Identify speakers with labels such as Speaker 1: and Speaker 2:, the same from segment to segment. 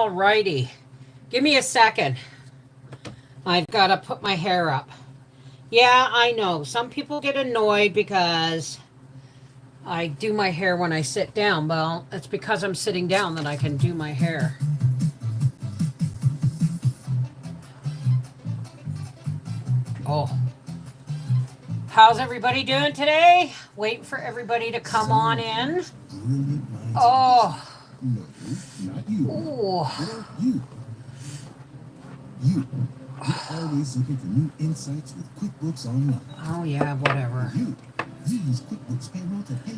Speaker 1: All righty. Give me a second. I've got to put my hair up. Yeah, I know. Some people get annoyed because I do my hair when I sit down. Well, it's because I'm sitting down that I can do my hair. Oh. How's everybody doing today? Waiting for everybody to come on in. Oh.
Speaker 2: No, not you.
Speaker 1: Ooh.
Speaker 2: You. You're always looking for new insights with QuickBooks Online.
Speaker 1: Oh, yeah, whatever.
Speaker 2: You use QuickBooks Payroll to pay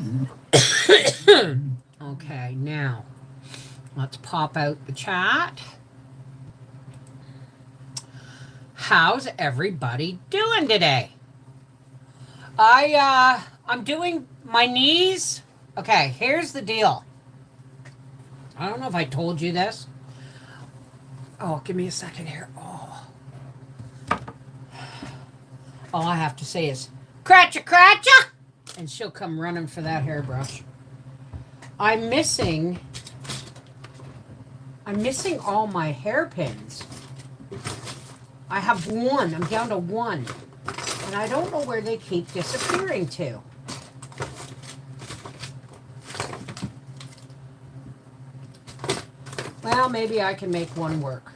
Speaker 2: you.
Speaker 1: Okay, now let's pop out the chat. How's everybody doing today? I'm doing my knees. Okay, here's the deal. I don't know if I told you this. Oh, give me a second here. Oh. All I have to say is, cratcha, cratcha! And she'll come running for that hairbrush. I'm missing all my hairpins. I have one. I'm down to one. And I don't know where they keep disappearing to. Well, maybe I can make one work.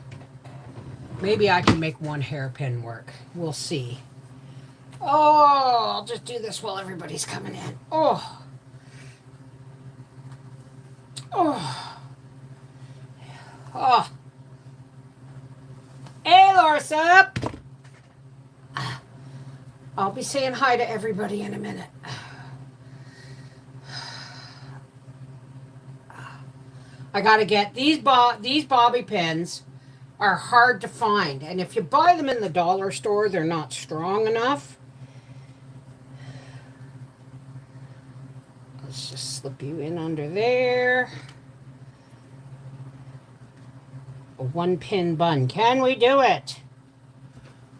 Speaker 1: Maybe I can make one hairpin work. We'll see. Oh, I'll just do this while everybody's coming in. Oh. Oh. Oh. Hey, Larsa. I'll be saying hi to everybody in a minute. I got to get these bobby pins are hard to find. And if you buy them in the dollar store, they're not strong enough. Let's just slip you in under there. A one pin bun. Can we do it?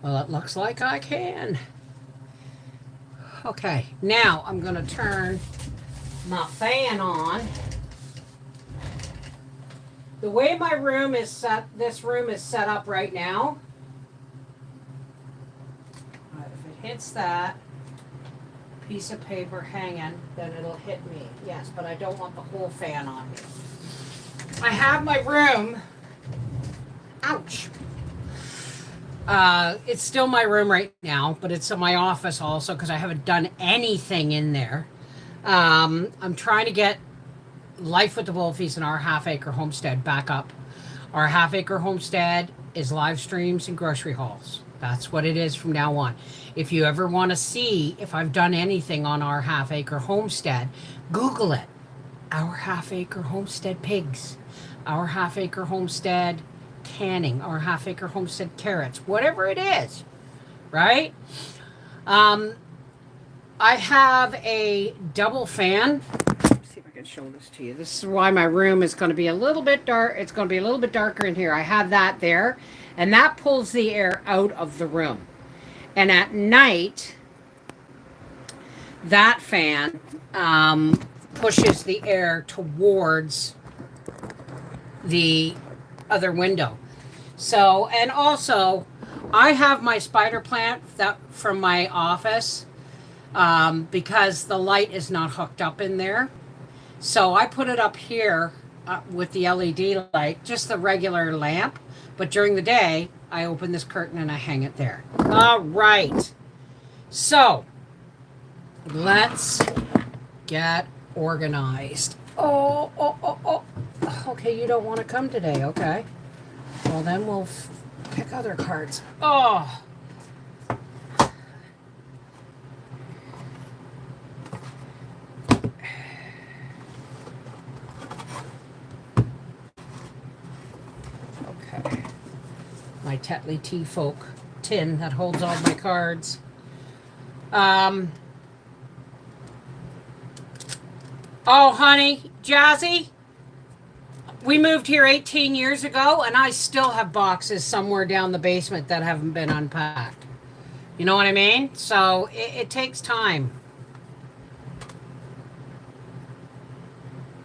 Speaker 1: Well, it looks like I can. Okay, now I'm going to turn my fan on. The way my room is set, this room is set up right now. If it hits that piece of paper hanging, then it'll hit me. Yes, but I don't want the whole fan on me. I have my room. Ouch. It's still my room right now, but it's in my office also because I haven't done anything in there. I'm trying to get Life with the Wolfies and our half-acre homestead back up. Our half-acre homestead is live streams and grocery hauls. That's what it is from now on. If you ever want to see if I've done anything on our half-acre homestead, Google it. Our half-acre homestead pigs. Our half-acre homestead canning. Our half-acre homestead carrots. Whatever it is. Right? I have a double fan. See if I can show this to you. This is why my room is going to be a little bit dark. It's going to be a little bit darker in here. I have that there, and that pulls the air out of the room. And at night, that fan pushes the air towards the other window. So, and also, I have my spider plant that from my office because the light is not hooked up in there. So I put it up here with the LED light, just the regular lamp. But during the day, I open this curtain and I hang it there. All right. So let's get organized. Oh. Okay, you don't want to come today. Okay. Well, then we'll pick other cards. Oh. My Tetley Tea Folk tin that holds all my cards. Oh, honey, Jazzy, we moved here 18 years ago, and I still have boxes somewhere down the basement that haven't been unpacked. You know what I mean? So it takes time.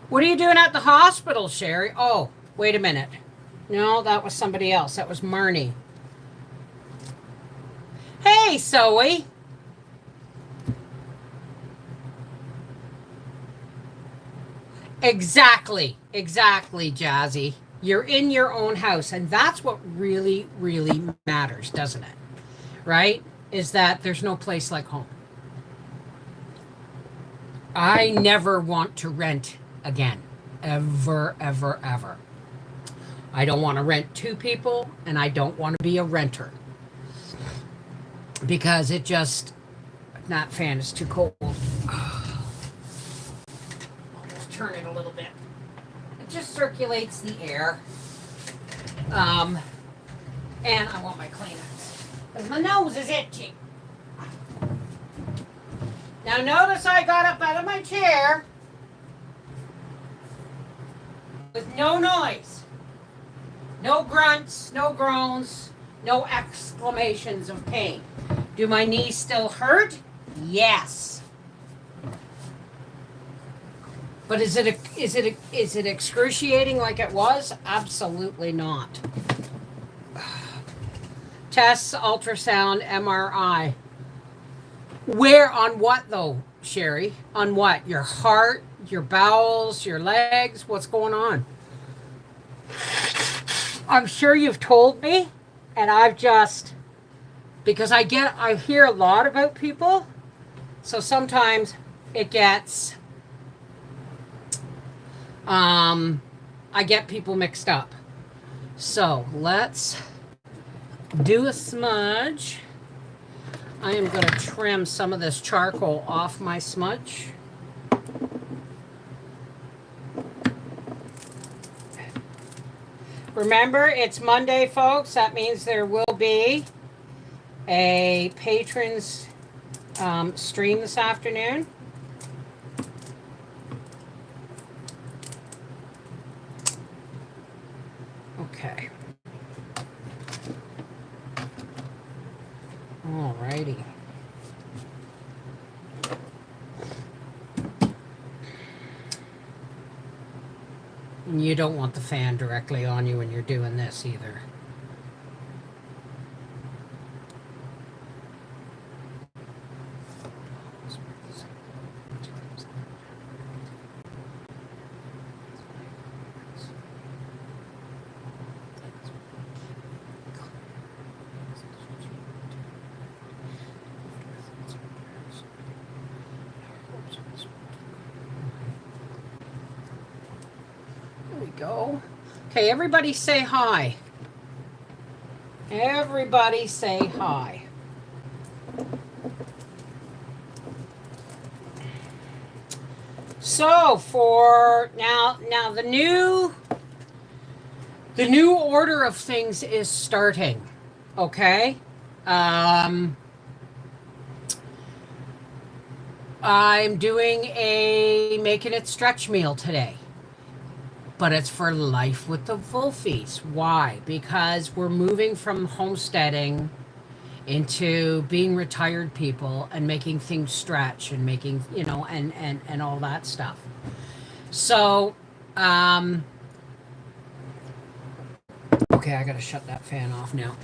Speaker 1: What are you doing at the hospital, Sherry? Oh, wait a minute. No, that was somebody else. That was Marnie. Hey, Zoe. Exactly. Exactly, Jazzy. You're in your own house. And that's what really, really matters, doesn't it? Right? Is that there's no place like home. I never want to rent again. Ever, ever, ever. I don't want to rent two people, and I don't want to be a renter because it just, that fan is too cold. I'll just turn it a little bit. It just circulates the air. And I want my Kleenex because my nose is itchy. Now notice I got up out of my chair with no noise, no grunts, no groans, no exclamations of pain. Do my knees still hurt? Yes. But is it excruciating like it was? Absolutely not. Tests, ultrasound, MRI. Where on what though, Sherry? On what? Your heart, your bowels, your legs? What's going on? I'm sure you've told me, and I've just because I hear a lot about people, so sometimes it gets I get people mixed up. So let's do a smudge. I am going to trim some of this charcoal off my smudge. Remember, it's Monday, folks. That means there will be a patrons stream this afternoon. Okay. Alrighty. And you don't want the fan directly on you when you're doing this either. Go. Okay, everybody say hi. Everybody say hi. So for now the new order of things is starting. Okay? I'm doing a making it stretch meal today. But it's for life with the Wolfies. Why? Because we're moving from homesteading into being retired people and making things stretch and making, and all that stuff. So, okay, I gotta shut that fan off now.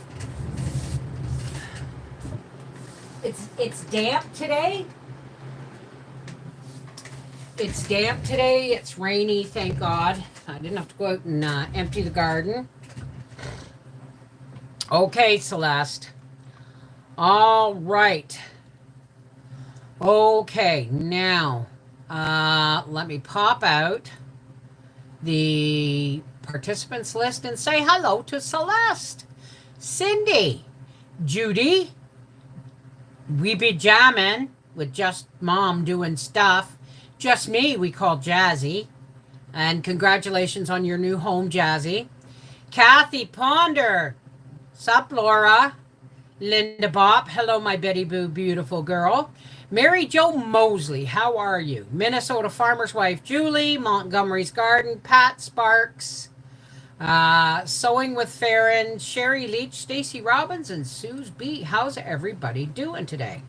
Speaker 1: It's damp today. It's damp today. It's rainy, thank God. I didn't have to go out and empty the garden. Okay, Celeste. All right. Okay, now let me pop out the participants list and say hello to Celeste, Cindy, Judy, we be jamming with just mom doing stuff. Just me, we call Jazzy. And congratulations on your new home, Jazzy. Kathy Ponder. Sup, Laura. Linda Bopp. Hello, my Betty Boo, beautiful girl. Mary Jo Mosley. How are you? Minnesota Farmer's Wife, Julie. Montgomery's Garden. Pat Sparks. Sewing with Farron. Sherry Leach. Stacy Robbins. And Suze B. How's everybody doing today?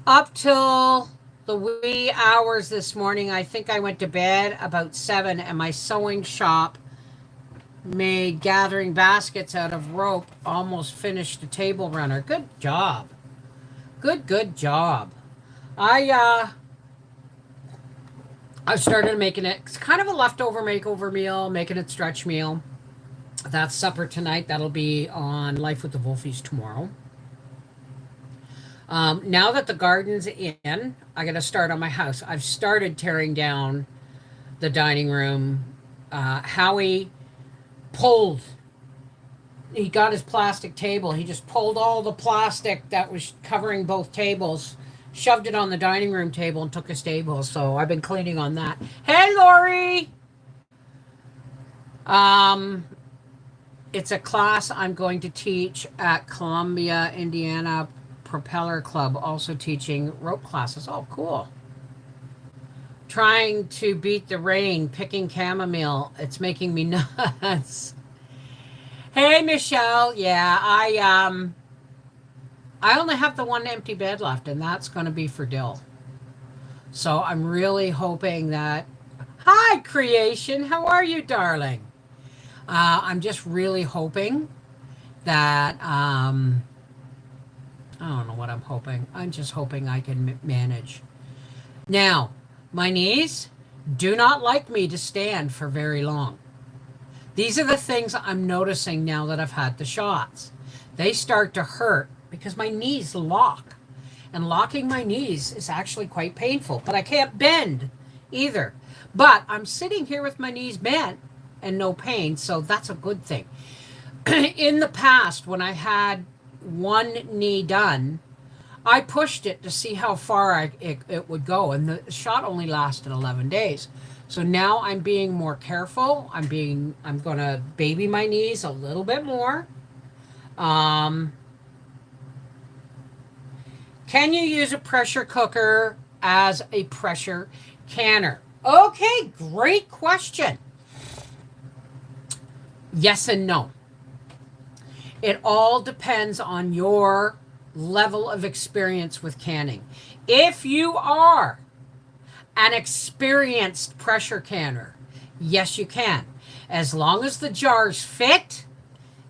Speaker 1: Up till the wee hours this morning, I think I went to bed about 7, and my sewing shop made gathering baskets out of rope, almost finished a table runner. Good job. Good job. I I started making it. It's kind of a leftover makeover meal, making it stretch meal. That's supper tonight. That'll be on Life with the Wolfies tomorrow. Now that the garden's in, I got to start on my house. I've started tearing down the dining room. Howie pulled, he got his plastic table. He just pulled all the plastic that was covering both tables, shoved it on the dining room table, and took his table. So I've been cleaning on that. Hey, Lori! Um, it's a class I'm going to teach at Columbia, Indiana Propeller Club, also teaching rope classes. Oh, cool. Trying to beat the rain, picking chamomile. It's making me nuts. Hey, Michelle. Yeah, I only have the one empty bed left, and that's going to be for Dill. So I'm really hoping that. Hi, creation. How are you, darling? I'm just really hoping that. I don't know what I'm hoping. I'm just hoping I can manage. Now, my knees do not like me to stand for very long. These are the things I'm noticing now that I've had the shots. They start to hurt because my knees lock. And locking my knees is actually quite painful. But I can't bend either. But I'm sitting here with my knees bent and no pain, so that's a good thing. In the past, when I had one knee done, I pushed it to see how far it would go, and the shot only lasted 11 days. So now I'm being more careful. I'm going to baby my knees a little bit more. Can you use a pressure cooker as a pressure canner? Okay, great question. Yes and no. It all depends on your level of experience with canning. If you are an experienced pressure canner, yes, you can. As long as the jars fit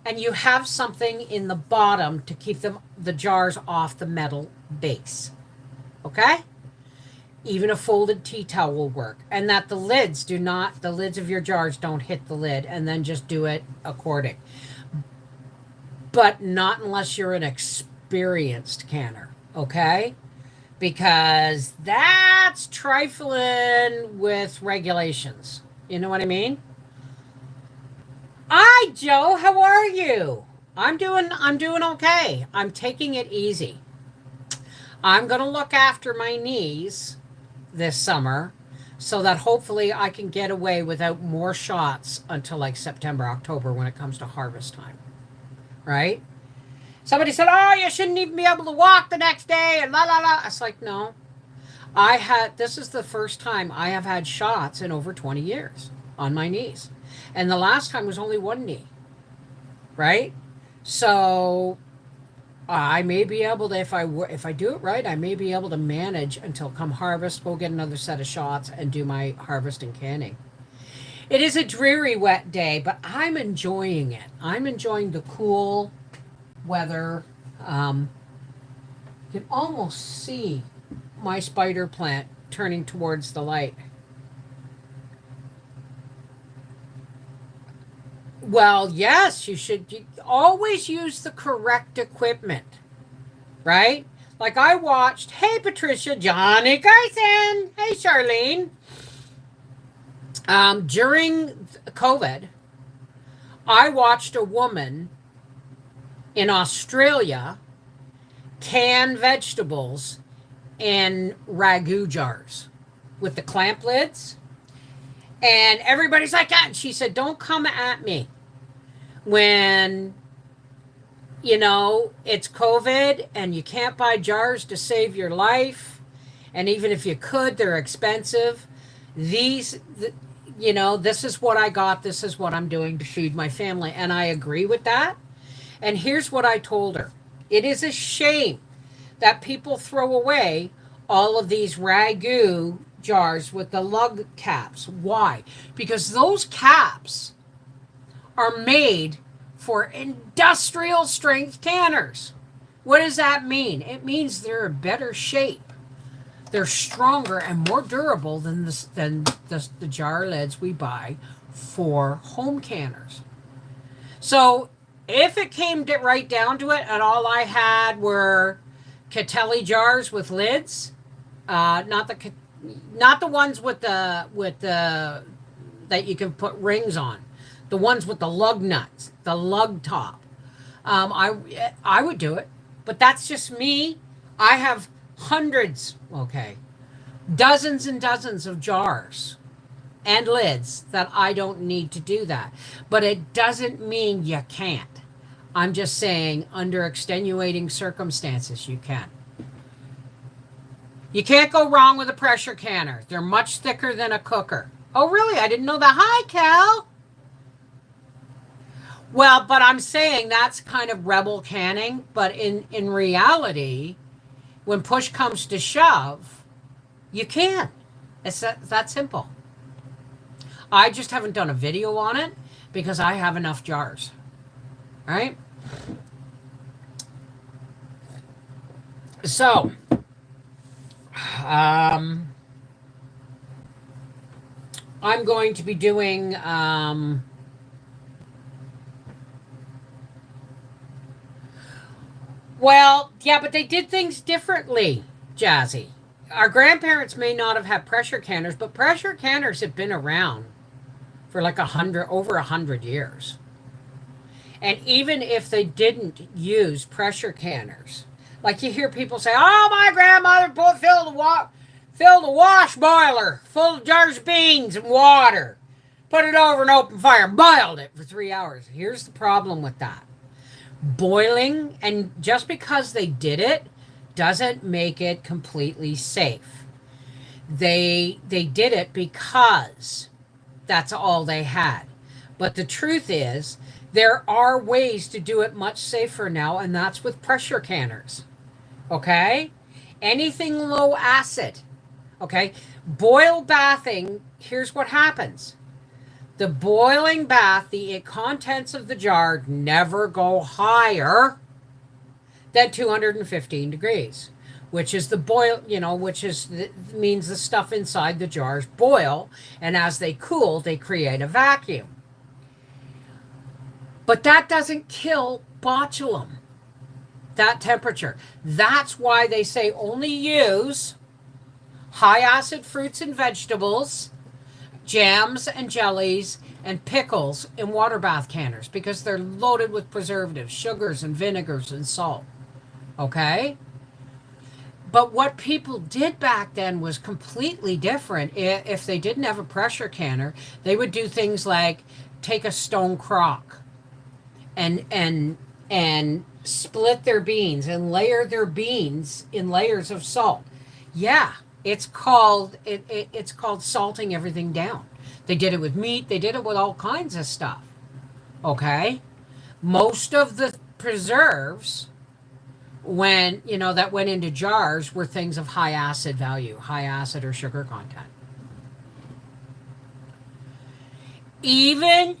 Speaker 1: and you have something in the bottom to keep the jars off the metal base. Okay? Even a folded tea towel will work. And that the lids of your jars don't hit the lid, and then just do it according. But not unless you're an experienced canner, okay? Because that's trifling with regulations. You know what I mean? Hi, Joe. How are you? I'm doing okay. I'm taking it easy. I'm going to look after my knees this summer so that hopefully I can get away without more shots until like September, October when it comes to harvest time. Right? Somebody said, "Oh, you shouldn't even be able to walk the next day," and la la la. It's like, no. This is the first time I have had shots in over 20 years on my knees. And the last time was only one knee. Right? So I may be able to, if I do it right, I may be able to manage until come harvest, go get another set of shots and do my harvest and canning. It is a dreary, wet day, but I'm enjoying it. I'm enjoying the cool weather. You can almost see my spider plant turning towards the light. Well, yes, you always use the correct equipment, right? Like I watched, hey, Patricia, Johnny Kyson, hey, Charlene. During COVID, I watched a woman in Australia can vegetables in ragu jars with the clamp lids. And everybody's like, ah, and she said, don't come at me when, it's COVID and you can't buy jars to save your life. And even if you could, they're expensive. This is what I got. This is what I'm doing to feed my family. And I agree with that. And here's what I told her. It is a shame that people throw away all of these ragu jars with the lug caps. Why? Because those caps are made for industrial strength canners. What does that mean? It means they're in better shape. They're stronger and more durable than the jar lids we buy for home canners. So if it came right down to it, and all I had were Catelli jars with lids, not the ones with the that you can put rings on, the ones with the lug nuts, the lug top. I would do it, but that's just me. I have hundreds, okay, dozens and dozens of jars and lids that I don't need to do that. But it doesn't mean you can't. I'm just saying under extenuating circumstances you can. You can't go wrong with a pressure canner. They're much thicker than a cooker. Oh, really? I didn't know that. Hi, Cal. Well, but I'm saying that's kind of rebel canning. But in reality, when push comes to shove, you can. It's that simple. I just haven't done a video on it because I have enough jars. Right? So, I'm going to be doing well, yeah, but they did things differently, Jazzy. Our grandparents may not have had pressure canners, but pressure canners have been around for like over 100 years. And even if they didn't use pressure canners, like you hear people say, "Oh, my grandmother filled a wash boiler full of jars of beans and water, put it over an open fire, boiled it for 3 hours." Here's the problem with that: boiling, and just because they did it doesn't make it completely safe. They did it because that's all they had. But the truth is, there are ways to do it much safer now, and that's with pressure canners. Okay? Anything low acid. Okay? Boil bathing, here's what happens. The boiling bath, the contents of the jar never go higher than 215 degrees, which is the boil, means the stuff inside the jars boil, and as they cool, they create a vacuum. But that doesn't kill botulism, that temperature. That's why they say only use high acid fruits and vegetables, jams and jellies, and pickles in water bath canners, because they're loaded with preservatives, sugars and vinegars and salt. Okay? But what people did back then was completely different. If they didn't have a pressure canner, they would do things like take a stone crock and split their beans and layer their beans in layers of salt. Yeah, it's called salting everything down. They did it with meat, they did it with all kinds of stuff. Okay? Most of the preserves that went into jars were things of high acid value, high acid or sugar content. Even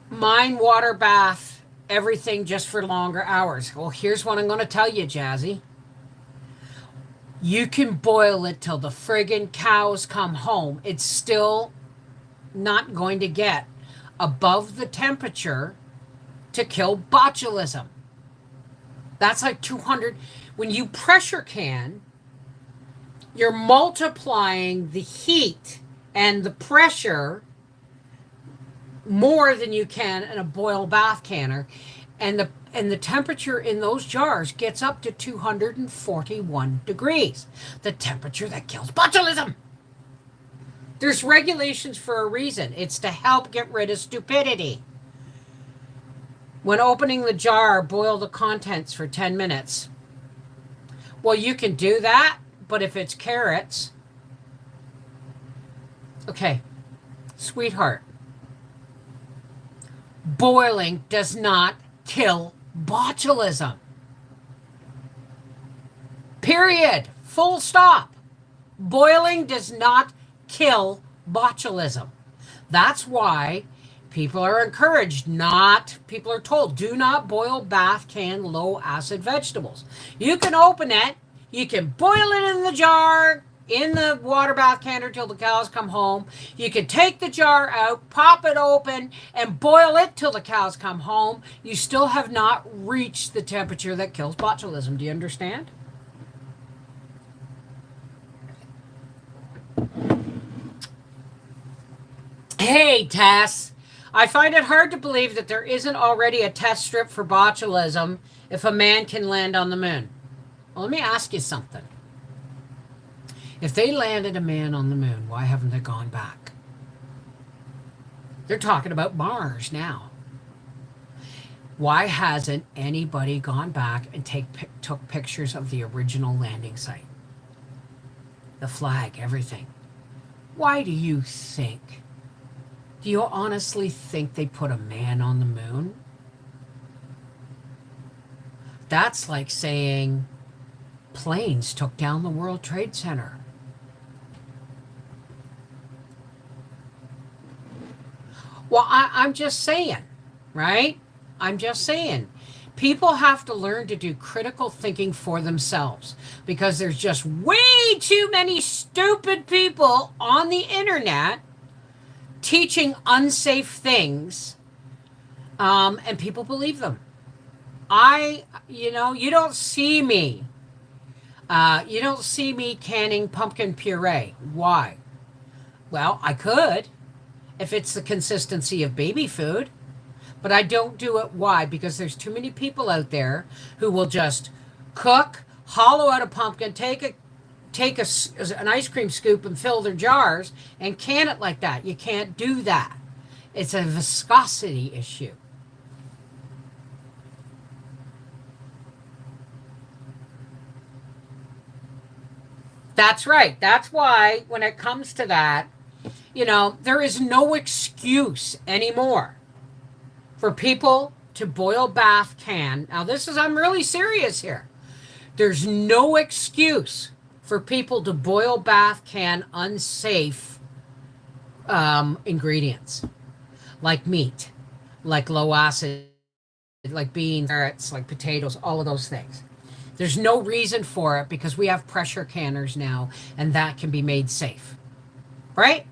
Speaker 1: mine water bath everything just for longer hours. Well, here's what I'm going to tell you, Jazzy. You can boil it till the friggin' cows come home. It's still not going to get above the temperature to kill botulism. That's like 200. When you pressure can, you're multiplying the heat and the pressure more than you can in a boil bath canner, and the temperature in those jars gets up to 241 degrees, the temperature that kills botulism. There's regulations for a reason. It's to help get rid of stupidity. When opening the jar, boil the contents for 10 minutes. Well, you can do that, but if it's carrots, okay, sweetheart, boiling does not kill botulism. Period. Full stop. boiling does not kill botulism. That's why people are encouraged people are told, do not boil bath can low acid vegetables. You can open it, you can boil it in the jar, in the water bath canner till the cows come home. You can take the jar out, pop it open, and boil it till the cows come home. You still have not reached the temperature that kills botulism. Do you understand? Hey, Tess. I find it hard to believe that there isn't already a test strip for botulism if a man can land on the moon. Well, let me ask you something. If they landed a man on the moon, why haven't they gone back? They're talking about Mars now. Why hasn't anybody gone back and took pictures of the original landing site? The flag, everything. Why do you think? Do you honestly think they put a man on the moon? That's like saying planes took down the World Trade Center. Well, I'm just saying, right? I'm just saying. People have to learn to do critical thinking for themselves because there's just way too many stupid people on the internet teaching unsafe things, and people believe them. You don't see me. You don't see me canning pumpkin puree. Why? Well, I could if it's the consistency of baby food, but I don't do it. Why? Because there's too many people out there who will just cook, hollow out a pumpkin, take an ice cream scoop and fill their jars and can it like that. You can't do that. It's a viscosity issue. That's right. That's why when it comes to that, there is no excuse anymore for people to boil bath can. Now, I'm really serious here. There's no excuse for people to boil bath can unsafe ingredients like meat, like low acid, like beans, carrots, like potatoes, all of those things. There's no reason for it because we have pressure canners now and that can be made safe, right?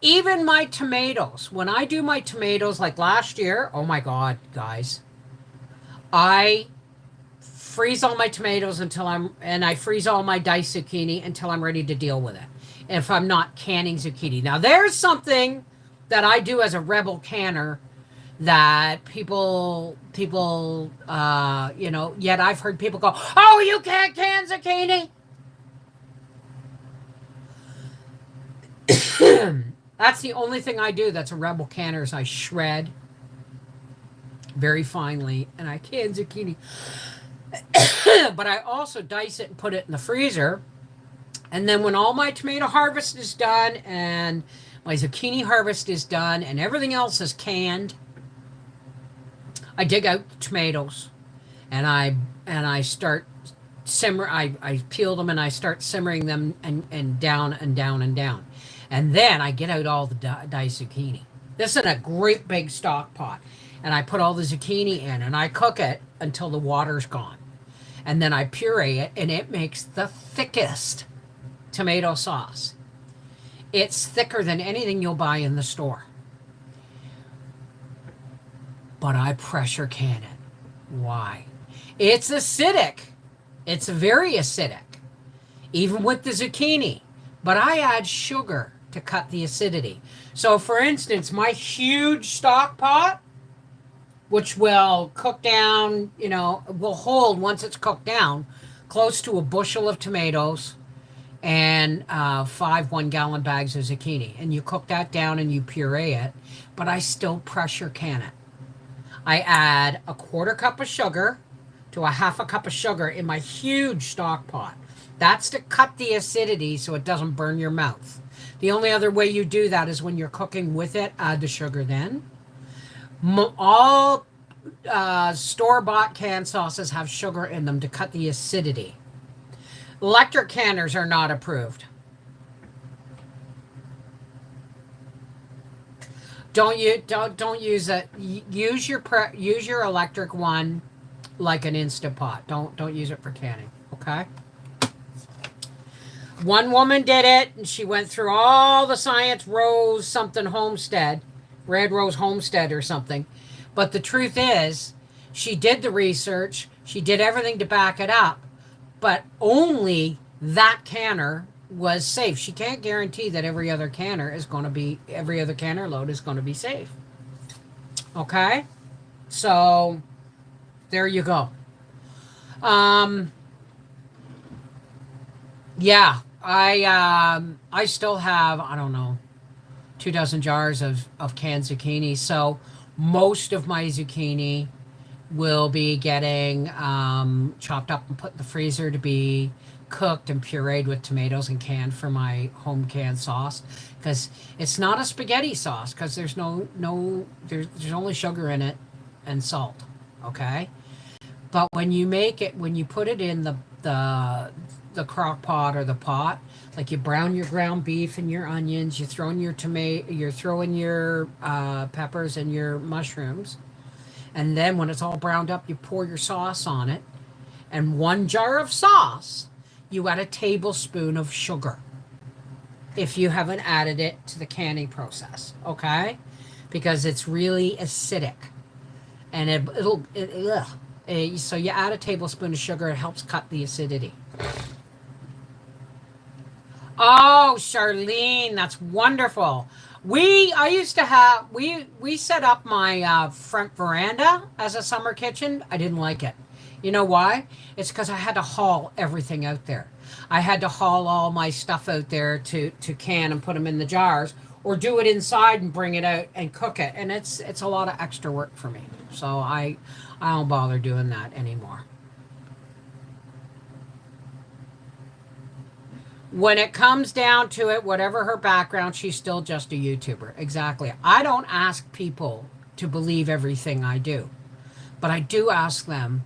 Speaker 1: Even my tomatoes, when I do my tomatoes like last year, oh my God, guys, I freeze all my tomatoes and I freeze all my diced zucchini until I'm ready to deal with it. If I'm not canning zucchini. Now there's something that I do as a rebel canner that people, yet I've heard people go, oh, you can't can zucchini. That's the only thing I do that's a rebel canner is I shred very finely and I can zucchini. But I also dice it and put it in the freezer. And then when all my tomato harvest is done and my zucchini harvest is done and everything else is canned, I dig out the tomatoes and I start simmer. I peel them and I start simmering them and down and down and down. And then I get out all the diced zucchini. This is in a great big stock pot. And I put all the zucchini in and I cook it until the water's gone. And then I puree it and it makes the thickest tomato sauce. It's thicker than anything you'll buy in the store. But I pressure can it. Why? It's acidic. It's very acidic. Even with the zucchini. But I add sugar to cut the acidity. So for instance, my huge stock pot, which will cook down, will hold once it's cooked down, close to a bushel of tomatoes and 5 1-gallon bags of zucchini. And you cook that down and you puree it, but I still pressure can it. I add a 1/4 cup of sugar to a 1/2 cup of sugar in my huge stock pot. That's to cut the acidity so it doesn't burn your mouth. The only other way you do that is when you're cooking with it, add the sugar then. All store-bought canned sauces have sugar in them to cut the acidity. Electric canners are not approved. don't use it. Use your electric one like an Instant Pot. Don't use it for canning. Okay. One woman did it, and she went through all the science. Rose something Homestead, Red Rose Homestead or something. But the truth is, she did the research. She did everything to back it up, but only that canner was safe. She can't guarantee that every other canner load is going to be safe. Okay? So there you go. Yeah, I still have, I don't know, 2 dozen jars of canned zucchini. So most of my zucchini will be getting chopped up and put in the freezer to be cooked and pureed with tomatoes and canned for my home canned sauce, because it's not a spaghetti sauce, because there's there's only sugar in it and salt. Okay, but when you put it in the crock pot or the pot, like you brown your ground beef and your onions, you're throwing your peppers and your mushrooms, and then when it's all browned up, you pour your sauce on it. And 1 jar of sauce, you add a tablespoon of sugar if you haven't added it to the canning process, okay? Because it's really acidic, and so you add a tablespoon of sugar. It helps cut the acidity. Oh, Charlene, that's wonderful. I used to have, we set up my front veranda as a summer kitchen. I didn't like it. You know why? It's because I had to haul everything out there. I had to haul all my stuff out there to can and put them in the jars, or do it inside and bring it out and cook it. And it's a lot of extra work for me. So I don't bother doing that anymore. When it comes down to it, whatever her background, she's still just a YouTuber. Exactly. I don't ask people to believe everything I do, but I do ask them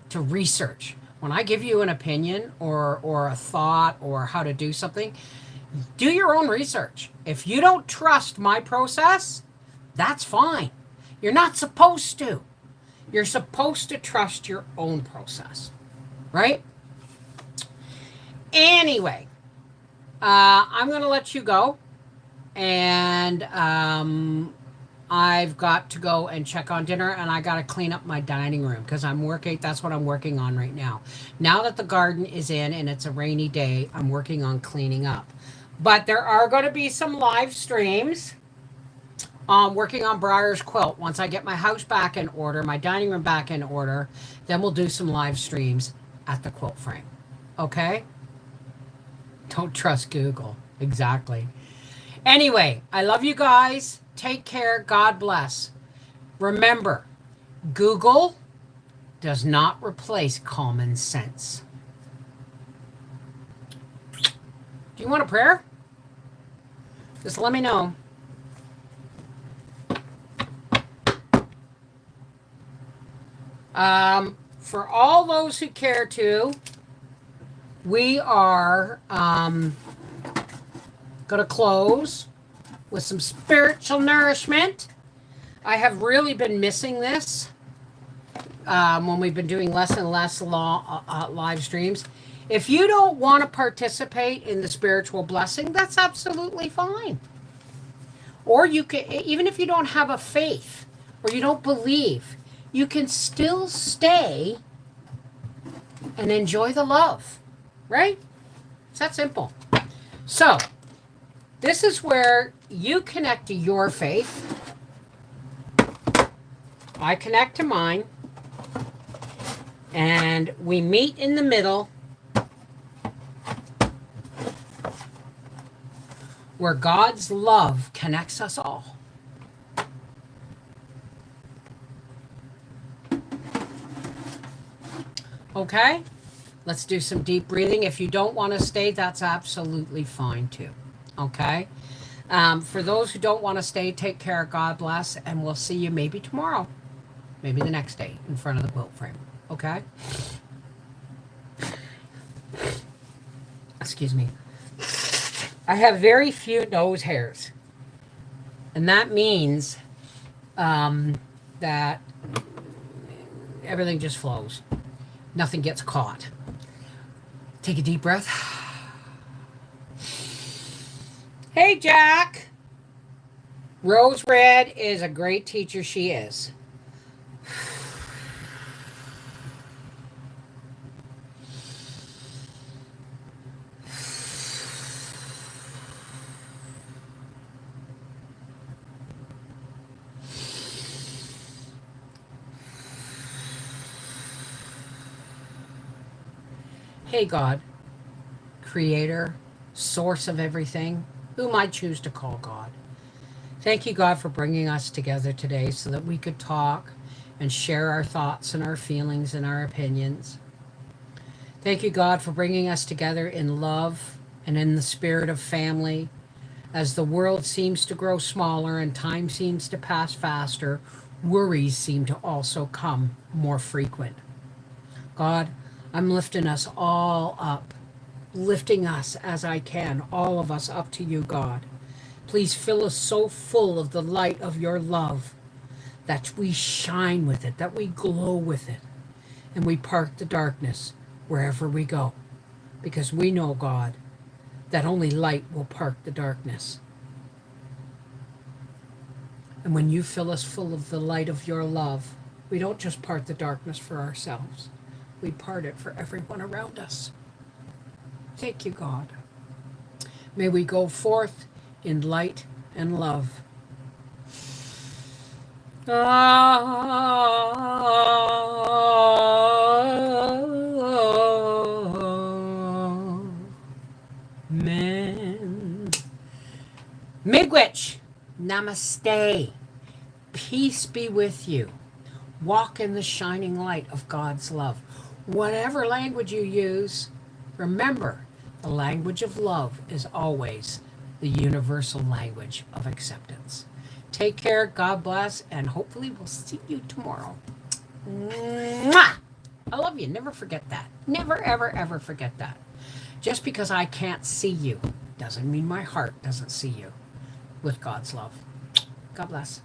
Speaker 1: to research. When I give you an opinion or a thought or how to do something, do your own research. If you don't trust my process, that's fine. You're not supposed to. You're supposed to trust your own process, right? Anyway, I'm going to let you go, and I've got to go and check on dinner, and I got to clean up my dining room because that's what I'm working on right now. Now that the garden is in and it's a rainy day, I'm working on cleaning up. But there are going to be some live streams. Working on Briar's quilt. Once I get my house back in order, my dining room back in order, then we'll do some live streams at the quilt frame. Okay? Don't trust Google. Exactly. Anyway, I love you guys. Take care. God bless. Remember, Google does not replace common sense. Do you want a prayer? Just let me know. For all those who care to, we are going to close with some spiritual nourishment. I have really been missing this when we've been doing less and less live streams. If you don't want to participate in the spiritual blessing, that's absolutely fine. Or you can, even if you don't have a faith or you don't believe, you can still stay and enjoy the love, right? It's that simple. So, this is where you connect to your faith. I connect to mine. And we meet in the middle, where God's love connects us all. Okay? Let's do some deep breathing. If you don't want to stay, that's absolutely fine too. Okay? For those who don't want to stay, take care. God bless. And we'll see you maybe tomorrow. Maybe the next day in front of the quilt frame. Okay? Excuse me. I have very few nose hairs. And that means that everything just flows. Nothing gets caught. Take a deep breath. Hey, Jack. Rose Red is a great teacher. She is. Hey, God, creator, source of everything, whom I choose to call God. Thank you, God, for bringing us together today so that we could talk and share our thoughts and our feelings and our opinions. Thank you, God, for bringing us together in love and in the spirit of family. As the world seems to grow smaller and time seems to pass faster, worries seem to also come more frequent. God, I'm lifting us all up, lifting us as I can, all of us up to you, God. Please fill us so full of the light of your love that we shine with it, that we glow with it, and we part the darkness wherever we go. Because we know, God, that only light will part the darkness. And when you fill us full of the light of your love, we don't just part the darkness for ourselves. We part it for everyone around us. Thank you, God. May we go forth in light and love. Amen. Miigwech, namaste. Peace be with you. Walk in the shining light of God's love. Whatever language you use, remember, the language of love is always the universal language of acceptance. Take care, God bless, and hopefully we'll see you tomorrow. Mwah! I love you. Never forget that. Never, ever, ever forget that. Just because I can't see you doesn't mean my heart doesn't see you with God's love. God bless.